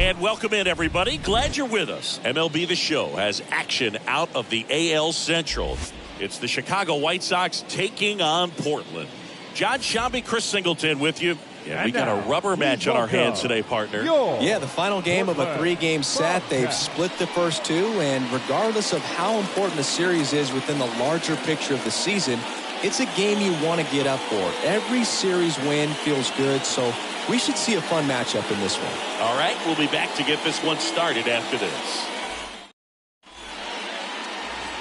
And welcome in, everybody. Glad you're with us. MLB The Show has action out of the AL Central. It's the Chicago White Sox taking on Portland. John Shambi, Chris Singleton with you. Yeah, we got a rubber match on our hands today, partner. Yeah, the final game of a 3-game set. They've split the first two, and regardless of how important the series is within the larger picture of the season, it's a game you want to get up for. Every series win feels good, so we should see a fun matchup in this one. All right, we'll be back to get this one started after this.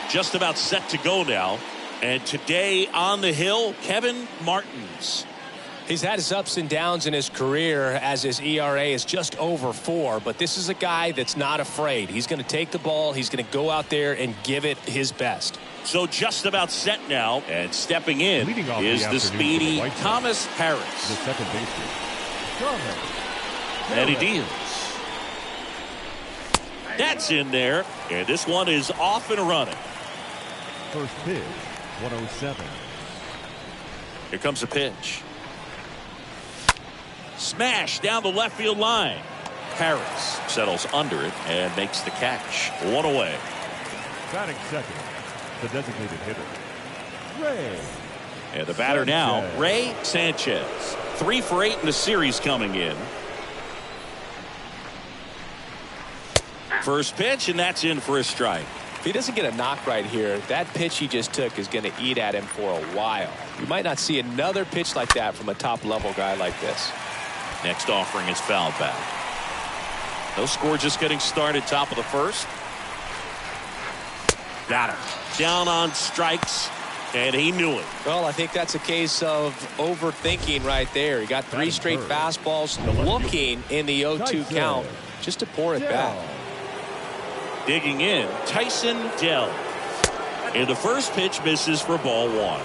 Just about set to go now. And today on the hill, Kevin Martins. He's had his ups and downs in his career as his ERA is just over 4. But this is a guy that's not afraid. He's going to take the ball. He's going to go out there and give it his best. So just about set now. And stepping in is the speedy Thomas Harris. The second baseman. And he deals. That's in there. And this one is off and running. First pitch, 107. Here comes the pitch. Smash down the left field line. Harris settles under it and makes the catch. 1 away. Batting second, the designated hitter, Ray. And the batter now, Ray Sanchez. 3 for 8 in the series coming in. First pitch, and that's in for a strike. If he doesn't get a knock right here, that pitch he just took is going to eat at him for a while. You might not see another pitch like that from a top-level guy like this. Next offering is fouled back. No score, just getting started, top of the first. Got him. Down on strikes, and he knew it. Well, I think that's a case of overthinking right there. He got 3 straight fastballs looking in the 0-2 count just to pour it back. Digging in, Tyson Dell. And the first pitch misses for ball 1.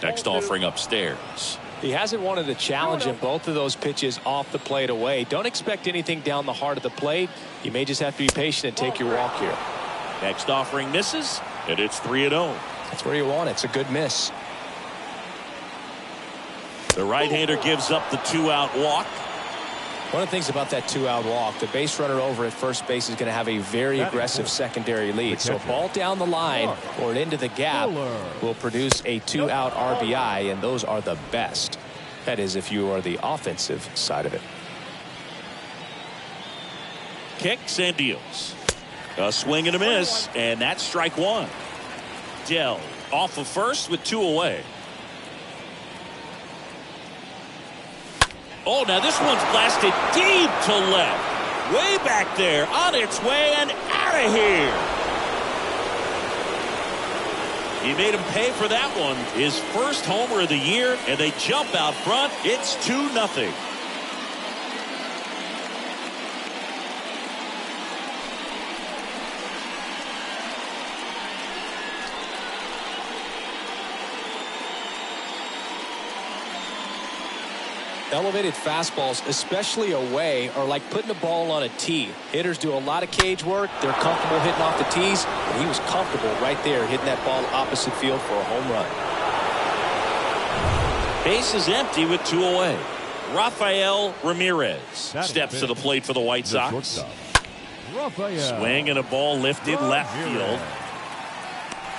Next offering upstairs. He hasn't wanted a challenge in both of those pitches off the plate away. Don't expect anything down the heart of the plate. You may just have to be patient and take your walk here. Next offering misses, and it's 3-0. That's where you want it. It's a good miss. The right-hander gives up the 2-out walk. One of the things about that 2-out walk, the base runner over at first base is going to have a very aggressive secondary lead. So a ball down the line or into the gap will produce a 2-out RBI, and those are the best. That is if you are the offensive side of it. Kicks and deals. A swing and a miss, and that's strike 1. Dell off of first with 2 away. Oh, now this one's blasted deep to left. Way back there, on its way and out of here. He made him pay for that one. His first homer of the year, and they jump out front. It's 2-0. Elevated fastballs, especially away, are like putting a ball on a tee. Hitters do a lot of cage work. They're comfortable hitting off the tees. And he was comfortable right there hitting that ball opposite field for a home run. Base is empty with 2 away. Rafael Ramirez steps to the plate for the White Sox. Swing and a ball lifted left field.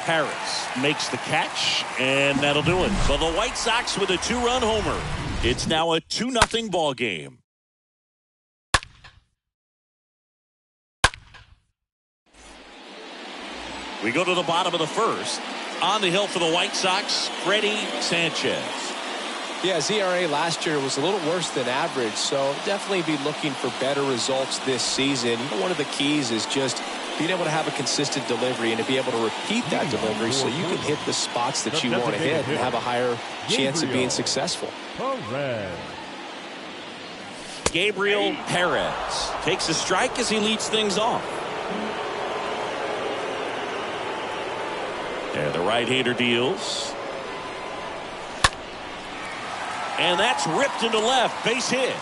Harris makes the catch, and that'll do it. So the White Sox with a 2-run homer. It's now a 2-0 ball game. We go to the bottom of the first. On the hill for the White Sox, Freddie Sanchez. Yeah, his ERA last year was a little worse than average, so definitely be looking for better results this season. One of the keys is just being able to have a consistent delivery and to be able to repeat that delivery so you can hit the spots that you want to hit and have a higher chance of being successful. Gabriel Perez takes a strike as he leads things off. And the right-hander deals. And that's ripped into left. Base hit.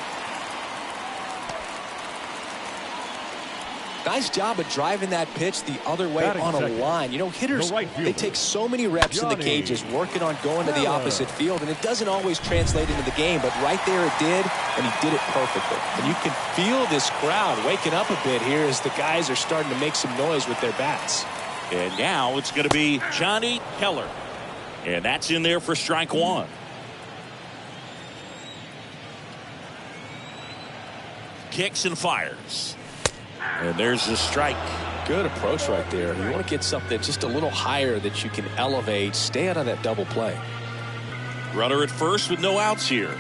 Nice job of driving that pitch the other way Batting on a second, line. You know, hitters, the right they fielder, take so many reps in the Johnny cages working on going to the Keller. opposite field, and it doesn't always translate into the game, but right there it did, and he did it perfectly. And you can feel this crowd waking up a bit here as the guys are starting to make some noise with their bats. And now it's going to be Johnny Keller. And that's in there for strike one. Kicks and fires. And there's the strike. Good approach right there. You want to get something just a little higher that you can elevate. Stay out of that double play. Runner at first with no outs here.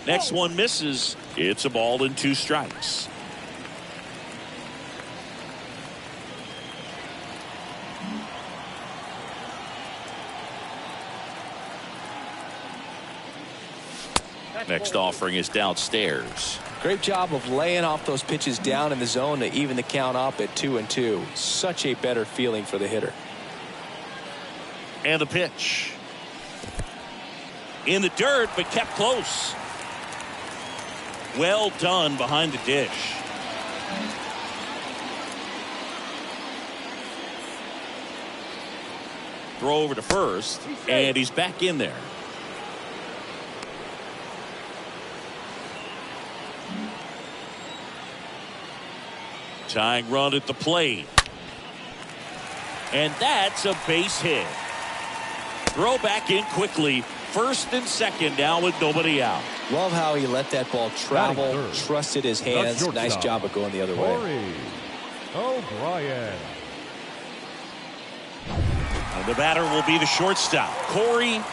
Next one misses. It's a ball and 2 strikes. Next offering is downstairs. Great job of laying off those pitches down in the zone to even the count up at 2-2. Such a better feeling for the hitter. And the pitch. In the dirt, but kept close. Well done behind the dish. Throw over to first, and he's back in there. Tying run at the plate. And that's a base hit. Throw back in quickly. First and second now with nobody out. Love how he let that ball travel, Third. trusted his hands. Nice job of going the other way. O'Brien. And the batter will be the shortstop, Corey.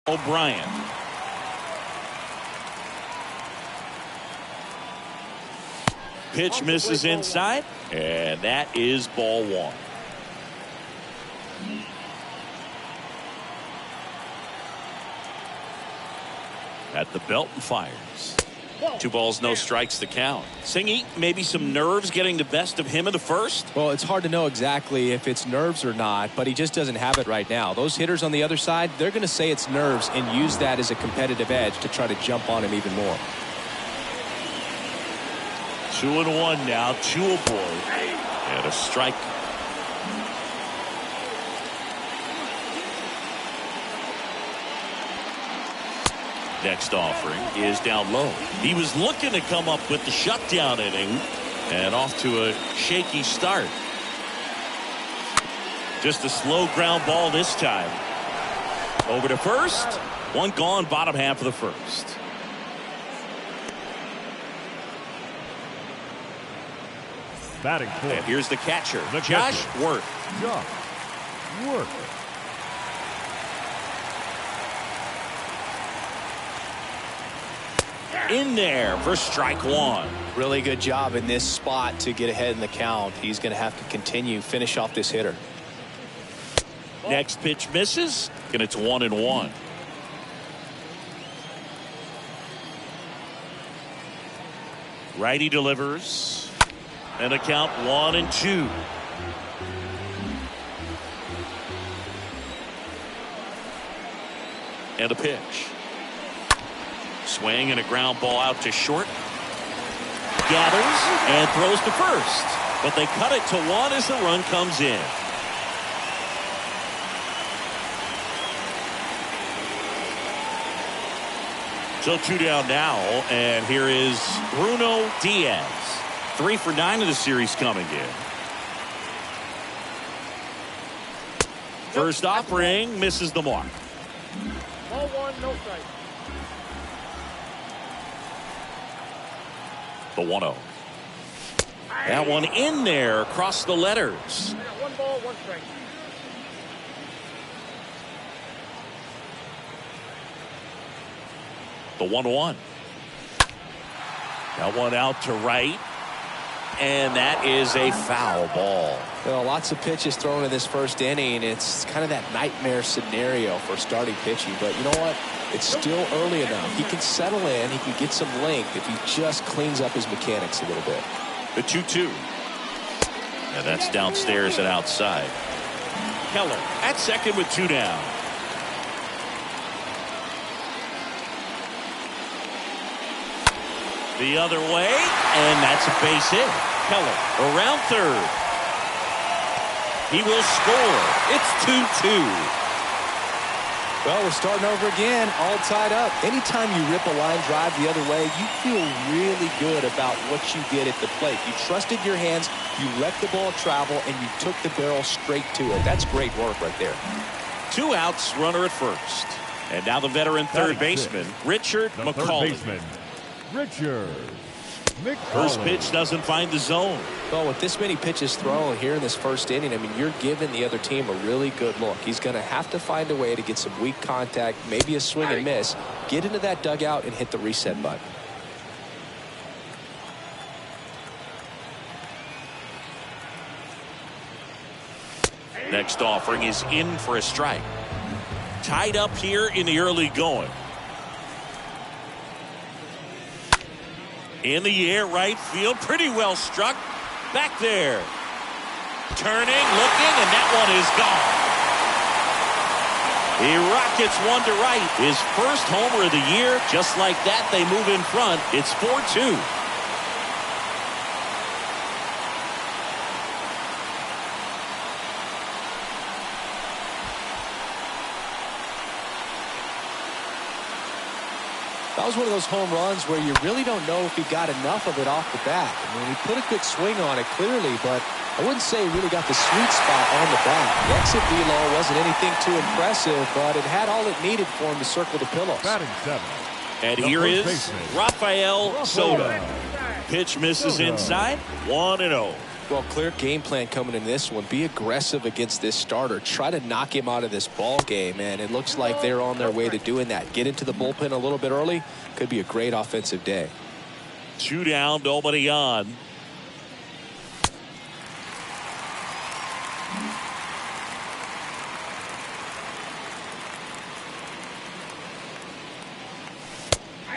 O'Brien. Pitch misses inside, and that is ball one. At the belt and fires. 2 balls, no strikes to count. Singy, maybe some nerves getting the best of him in the first? Well, it's hard to know exactly if it's nerves or not, but he just doesn't have it right now. Those hitters on the other side, they're going to say it's nerves and use that as a competitive edge to try to jump on him even more. 2-1 now, 2 aboard, and a strike. Next offering is down low. He was looking to come up with the shutdown inning, and off to a shaky start. Just a slow ground ball this time. Over to first. One gone, bottom half of the first. Batting fourth. And here's the catcher, The Josh catcher. Worth. Josh Worth. In there for strike one. Really good job in this spot to get ahead in the count. He's going to have to continue, finish off this hitter. Next pitch misses, and it's 1-1. Righty delivers, and a count 1-2. And a pitch. Swing and a ground ball out to short. Gathers and throws to first. But they cut it to 1 as the run comes in. So 2 down now, and here is Bruno Diaz. 3 for 9 of the series coming in. First offering misses the mark. Ball 1, no strike. The 1-0. That one in there across the letters. 1 ball, 1 strike. The 1-1. That one out to right. And that is a foul ball. Well, lots of pitches thrown in this first inning. It's kind of that nightmare scenario for starting pitching. But you know what? It's still early enough. He can settle in. He can get some length if he just cleans up his mechanics a little bit. The 2-2. And that's downstairs and outside. Keller at second with 2 down. The other way, and that's a base hit. Keller around third. He will score. It's 2-2. Well, we're starting over again, all tied up. Anytime you rip a line drive the other way, you feel really good about what you did at the plate. You trusted your hands, you let the ball travel, and you took the barrel straight to it. That's great work right there. 2 outs, runner at first. And now the veteran third baseman, Richard The McCauley. third baseman, Richard McCauley. First pitch doesn't find the zone. Well, with this many pitches thrown here in this first inning, I mean, you're giving the other team a really good look. He's going to have to find a way to get some weak contact, maybe a swing and miss, get into that dugout and hit the reset button. Next offering is in for a strike. Tied up here in the early going. In the air, right field, pretty well struck. Back there. Turning, looking, and that one is gone. He rockets one to right. His first homer of the year. Just like that, they move in front. It's 4-2. That was one of those home runs where you really don't know if he got enough of it off the bat. I mean, he put a good swing on it clearly, but I wouldn't say he really got the sweet spot on the bat. The exit velo wasn't anything too impressive, but it had all it needed for him to circle the pillows. Batting 7. And The here first is baseman, Rafael Soto. Pitch misses Soto. inside. 1-0. Well, clear game plan coming in this one. Be aggressive against this starter. Try to knock him out of this ball game, and it looks like they're on their way to doing that. Get into the bullpen a little bit early. Could be a great offensive day. 2 down, nobody on.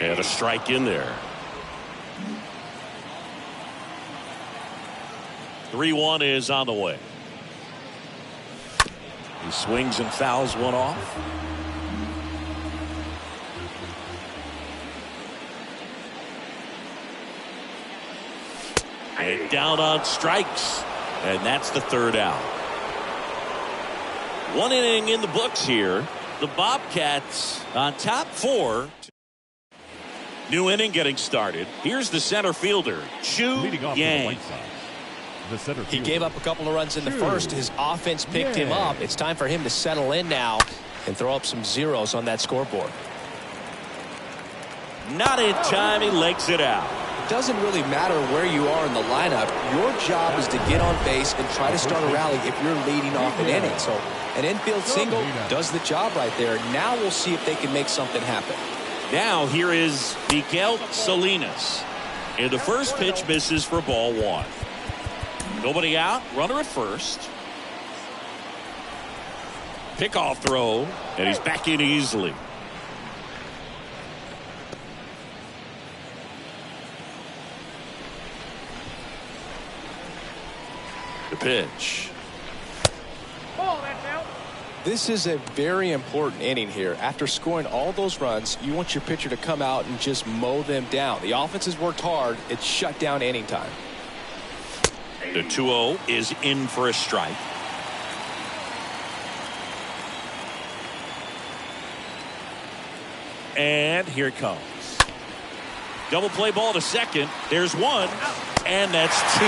And a strike in there. 3-1 is on the way. He swings and fouls one off. And down on strikes. And that's the 3rd out. 1 inning in the books here. The Bobcats on top 4. New inning getting started. Here's the center fielder, Chu Yang. He gave up a couple of runs in the first. His offense picked him up. It's time for him to settle in now and throw up some zeros on that scoreboard. Not in time. He legs it out. It doesn't really matter where you are in the lineup. Your job is to get on base and try to start a rally if you're leading off an inning. So an infield single does the job right there. Now we'll see if they can make something happen. Now here is Miguel Salinas. And the first pitch misses for ball 1. Nobody out. Runner at first. Pickoff throw. And he's back in easily. The pitch. Ball, that's out. This is a very important inning here. After scoring all those runs, you want your pitcher to come out and just mow them down. The offense has worked hard. It's shut down inning time. The 2-0 is in for a strike. And here it comes. Double play ball to second. There's 1. And that's 2.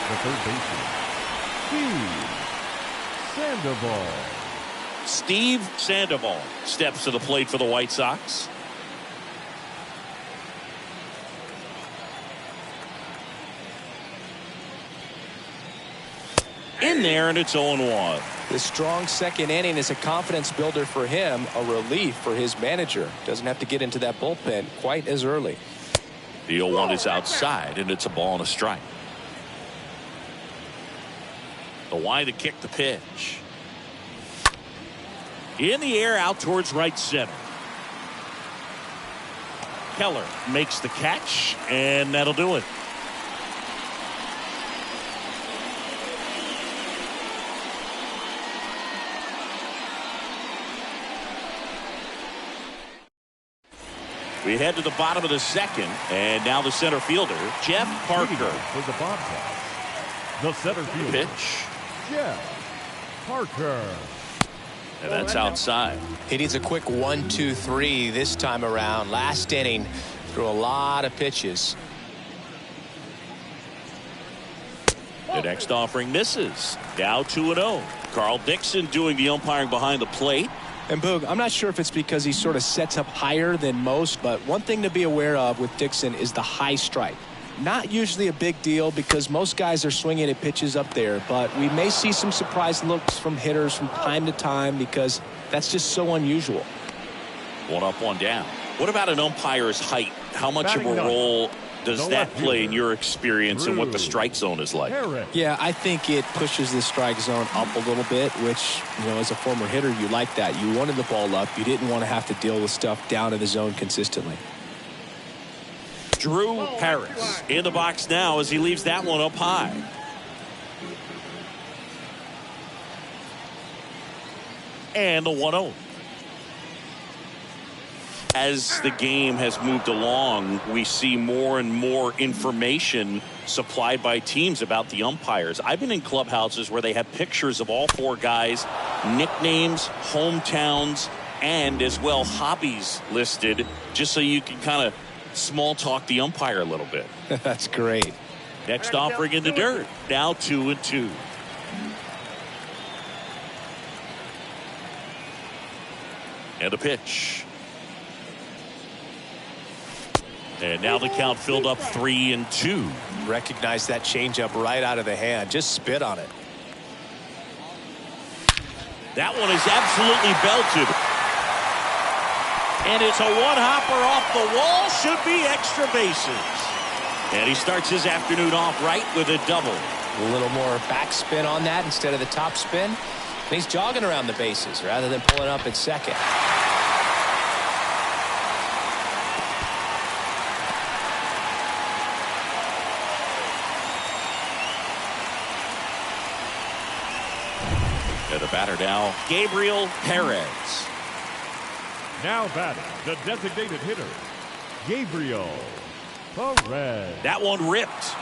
The third baseman, Steve Sandoval. Steve Sandoval steps to the plate for the White Sox. In there, and it's 0-1. This strong second inning is a confidence builder for him, a relief for his manager. Doesn't have to get into that bullpen quite as early. The 0-1 is outside, and it's a ball and a strike. The wide to kick the pitch. In the air out towards right center. Keller makes the catch, and that'll do it. We head to the bottom of the second, and now the center fielder, Jeff Parker. For the Bobcats, the center fielder, Pitch. Jeff Parker. And that's outside. He needs a quick 1-2-3 this time around. Last inning, threw a lot of pitches. The next offering misses. Now 2-0. Carl Dixon doing the umpiring behind the plate. And Boog, I'm not sure if it's because he sort of sets up higher than most, but one thing to be aware of with Dixon is the high strike. Not usually a big deal because most guys are swinging at pitches up there, but we may see some surprise looks from hitters from time to time because that's just so unusual. 1 up, 1 down. What about an umpire's height? How much of a role does that play in your experience and what the strike zone is like? Yeah, I think it pushes the strike zone up a little bit, which, you know, as a former hitter, you like that. You wanted the ball up. You didn't want to have to deal with stuff down in the zone consistently. Drew Harris in the box now as he leaves that one up high. And the 1-0. As the game has moved along, we see more and more information supplied by teams about the umpires. I've been in clubhouses where they have pictures of all 4 guys, nicknames, hometowns, and as well hobbies listed, just so you can kind of small talk the umpire a little bit. That's great. Next offering in the dirt. Now 2-2. And a pitch. And now the count filled up 3-2. Recognize that changeup right out of the hand. Just spit on it. That one is absolutely belted. And it's a one-hopper off the wall. Should be extra bases. And he starts his afternoon off right with a double. A little more backspin on that instead of the top spin. And he's jogging around the bases rather than pulling up at second. And the batter now, Gabriel Perez. Now batting, the designated hitter, Gabriel Perez. That one ripped.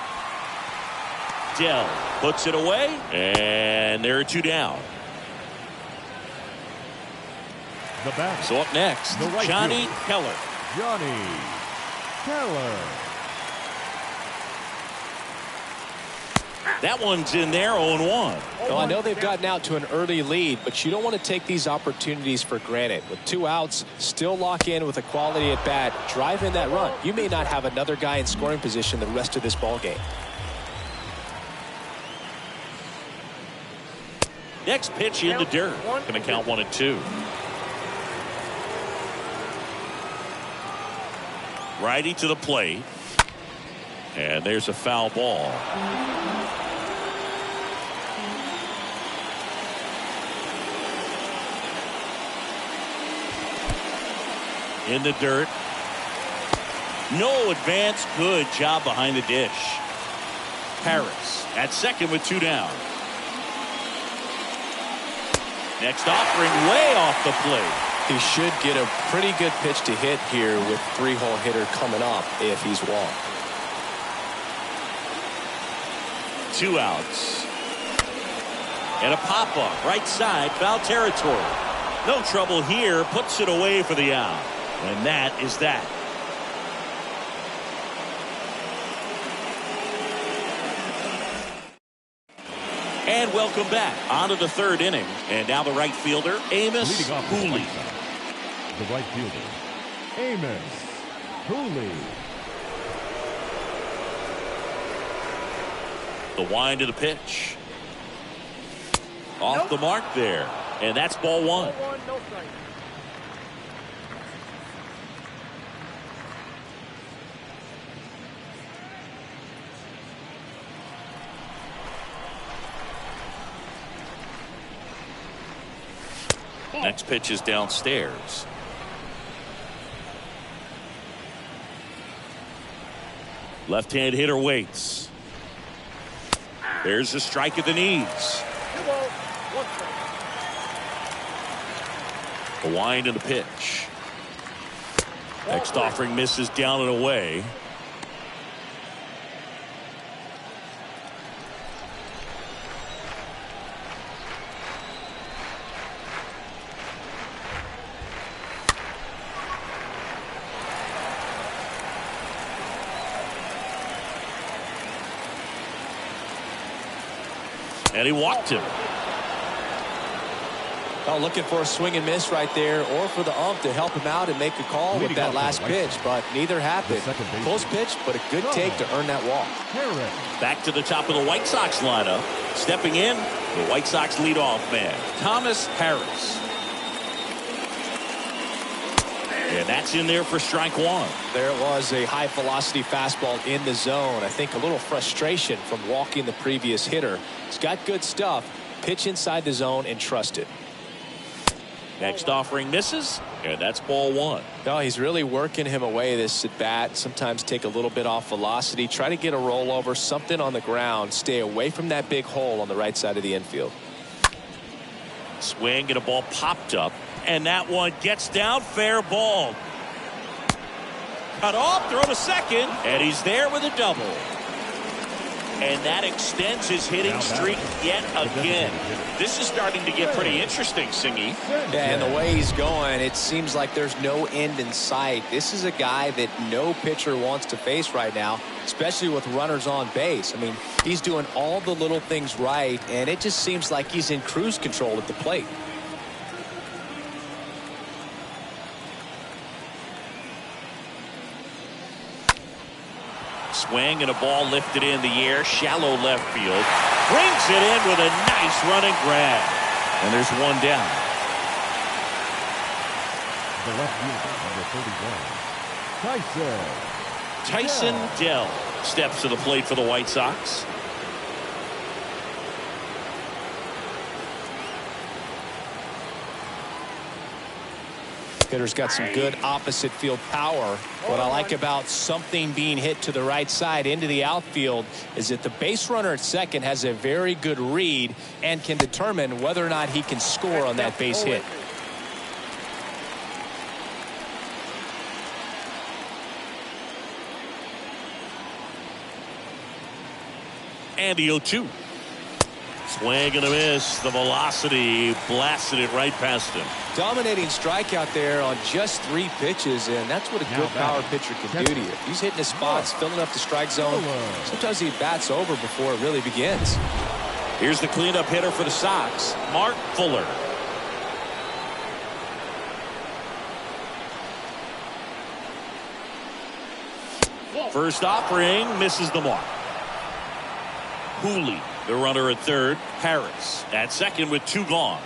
Dell puts it away, and there are 2 down. The batter, So up next, the right Johnny fielder, Keller. Johnny Keller. That one's in there, 0-1. Well, I know they've gotten out to an early lead, but you don't want to take these opportunities for granted. With 2 outs, still lock in with a quality at bat, drive in that run. You may not have another guy in scoring position the rest of this ball game. Next pitch in the dirt. Going to count 1-2. Righty to the plate. And there's a foul ball. In the dirt. No advance. Good job behind the dish. Harris at second with 2 down. Next offering way off the plate. He should get a pretty good pitch to hit here with 3-hole hitter coming up if he's walked. 2 outs. And a pop-up right side, foul territory. No trouble here, puts it away for the out. And that is that. And welcome back onto the 3rd inning. And now the right fielder, Amos Leading off Hooley. The right fielder, Amos Hooley. The wind of the pitch. Off the mark there. And that's ball 1. No strike. Next pitch is downstairs. Left-hand hitter waits. There's a strike at the knees. 2 balls, 1 strike. The wind and the pitch. Next offering misses down and away. And he walked him. Oh, looking for a swing and miss right there, or for the ump to help him out and make a call with that last pitch, but neither happened. Close pitch, but a good take to earn that walk. Back to the top of the White Sox lineup. Stepping in, the White Sox leadoff man, Thomas Harris. And that's in there for strike 1. There was a high velocity fastball in the zone. I think a little frustration from walking the previous hitter. He's got good stuff. Pitch inside the zone and trust it. Next offering misses, and that's ball 1. No, he's really working him away this at bat. Sometimes take a little bit off velocity. Try to get a rollover, something on the ground. Stay away from that big hole on the right side of the infield. Swing and a ball popped up. And that one gets down, fair ball. Cut off, throw to second, and he's there with a double. And that extends his hitting streak yet again. This is starting to get pretty interesting, Singy. Yeah, and the way he's going, it seems like there's no end in sight. This is a guy that no pitcher wants to face right now, especially with runners on base. I mean, he's doing all the little things right, and it just seems like he's in cruise control at the plate. swing and a ball lifted in the air, shallow left field. Brings it in with a nice running grab. And there's one down. The left fielder, number 31, Tyson Dell steps to the plate for the White Sox. Hitter's got some good opposite field power. What I like about something being hit to the right side into the outfield is that the base runner at second has a very good read and can determine whether or not he can score on that base hit. And the 0-2. Swing and a miss. The velocity blasted it right past him. Dominating strikeout there on just 3 pitches, and that's what a good power pitcher can do to you. He's hitting his spots, filling up the strike zone. Sometimes he bats over before it really begins. Here's the cleanup hitter for the Sox, Mark Fuller. First offering misses the mark. Hooley, the runner at third. Harris at second with 2 gone.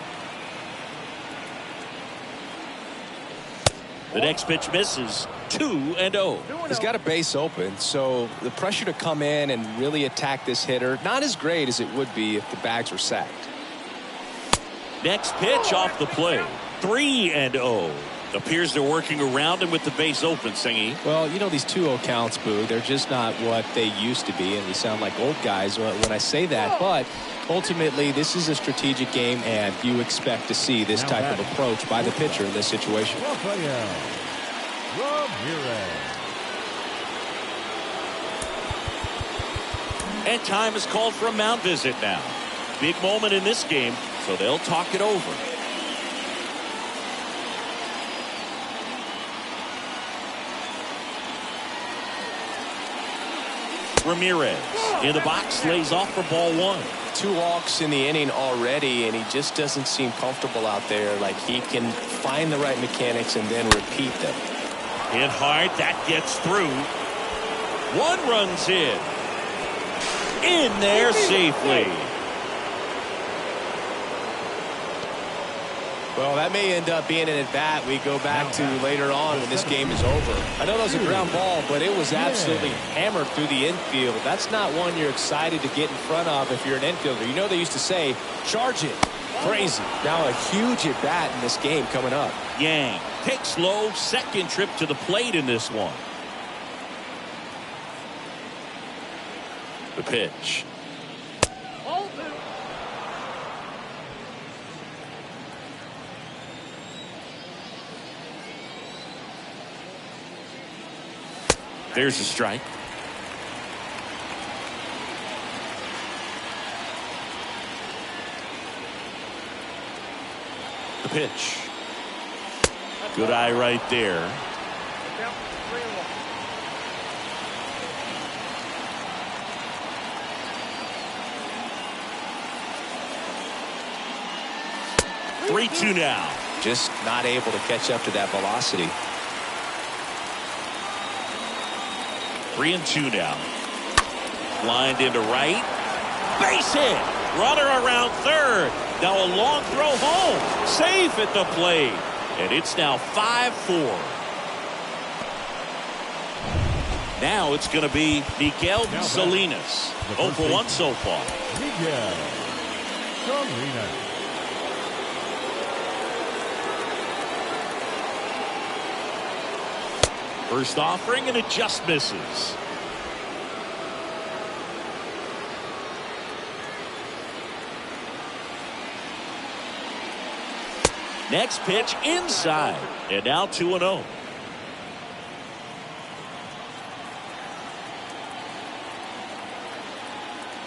The next pitch misses. 2-0. He's got a base open, so the pressure to come in and really attack this hitter, not as great as it would be if the bags were sacked. Next pitch off the plate. 3-0. Appears they're working around him with the base open, Singy. Well, you know, these 2-0 counts, Boo, they're just not what they used to be, and we sound like old guys when I say that. But ultimately, this is a strategic game, and you expect to see this type of approach by the pitcher in this situation. And time is called for a mound visit now. Big moment in this game, so they'll talk it over. Ramirez in the box, lays off for ball 1. 2 walks in the inning already, and he just doesn't seem comfortable out there. Like he can find the right mechanics and then repeat them. Hit hard, that gets through. 1 run's in there safely. Well, that may end up being an at-bat we go back to later on when this game is over. I know that was a ground ball, but it was absolutely hammered through the infield. That's not one you're excited to get in front of if you're an infielder. You know they used to say, charge it. Crazy. Now a huge at-bat in this game coming up. Yang takes low, second trip to the plate in this one. The pitch. There's a strike. The pitch. Good eye right there. Three, 2 now. Just not able to catch up to that velocity. 3-2 now. Lined into right. Base hit. Runner around third. Now a long throw home. Safe at the plate. And it's now 5-4. Now it's going to be Miguel Salinas. 0 for 1 so far. Miguel Salinas. First offering, and it just misses. Next pitch inside, and now 2-0.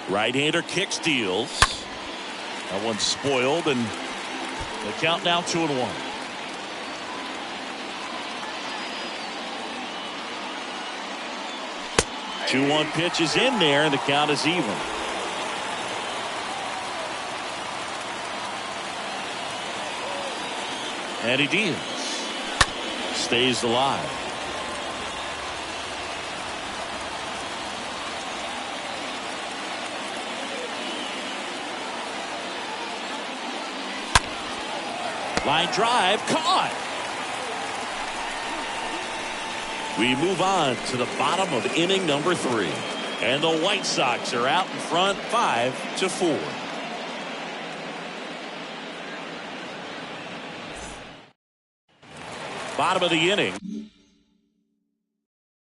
Right-hander kick steals. That one's spoiled, and the count now 2-1. 2-1 pitch is in there, and the count is even. And he deals. Stays alive. Line drive, caught. We move on to the bottom of inning number 3. And the White Sox are out in front 5-4. Bottom of the inning.